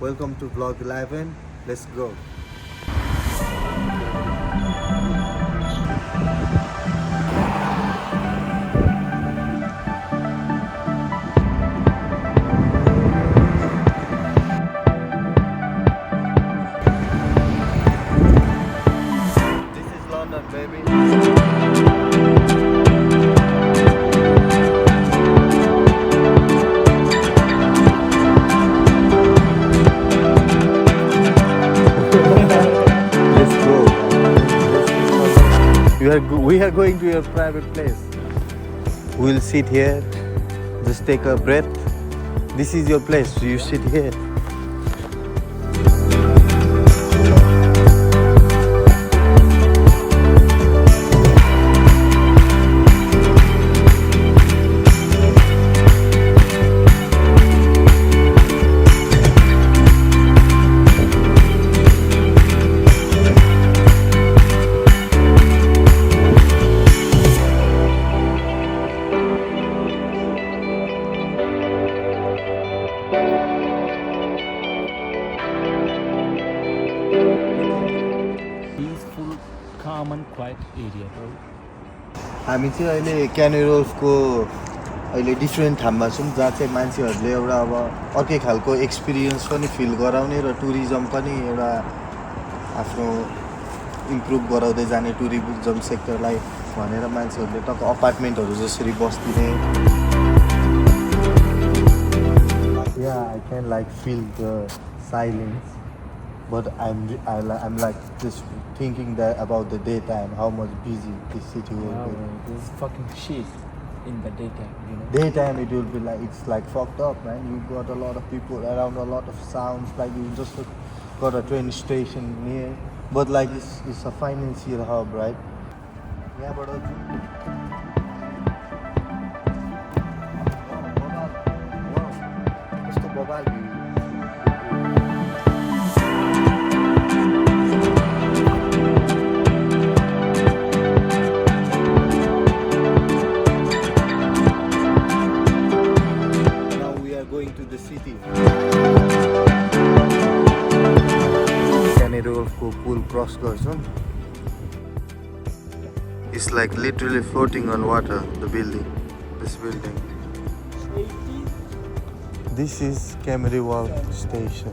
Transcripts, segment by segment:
Welcome to vlog 11. Let's go. This is London, baby. We are going to your private place. We'll sit here, just take a breath. This is your place, you sit here. Peaceful, calm and quiet area, bro. हामी चाहिँ अहिले क्यानेरी वल्फको अहिले different ठाउँमा छौँ जहाँ चाहिँ मान्छेहरूले एउटा अब अर्कै खालको एक्सपिरियन्स पनि फिल गराउने र टुरिज्म पनि एउटा आफ्नो इम्प्रुभ गराउँदै जाने टुरिज्म सेक्टरलाई भनेर मान्छेहरूले टक्क अपार्टमेन्टहरू जसरी बस्दिने I can like feel the silence, but I'm like just thinking that about the daytime, how much busy this city will Wow, be. this is fucking shit in the daytime, you know. Daytime it will be like, it's like fucked up, man. You got a lot of people around, a lot of sounds, like you just got a train station near, but like it's a financial hub, right? Yeah, but going to the city. Canary Wharf को पुल cross गर्छौं. It's like literally floating on water, the building, this building. This is Canary Wharf station.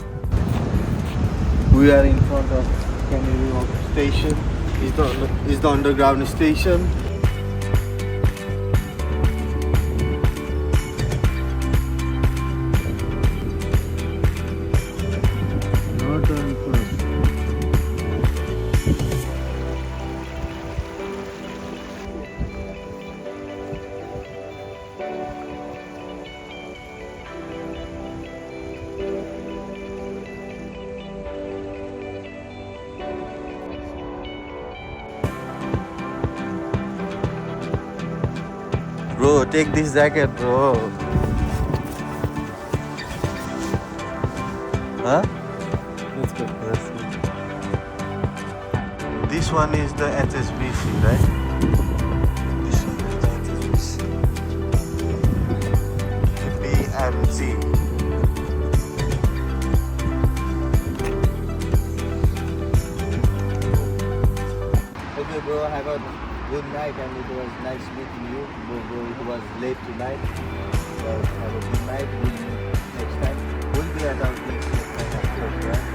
We are in front of Canary Wharf station. It's the underground station. Bro, take this jacket, bro. Huh? Let's go. This one is the HSBC, right? This one is the HSBC. BMC. Okay, bro, have a good night, and it was nice meeting you. Bro, it was late tonight. So have a good night. We'll meet next time. We'll be at our place next time, of course, right?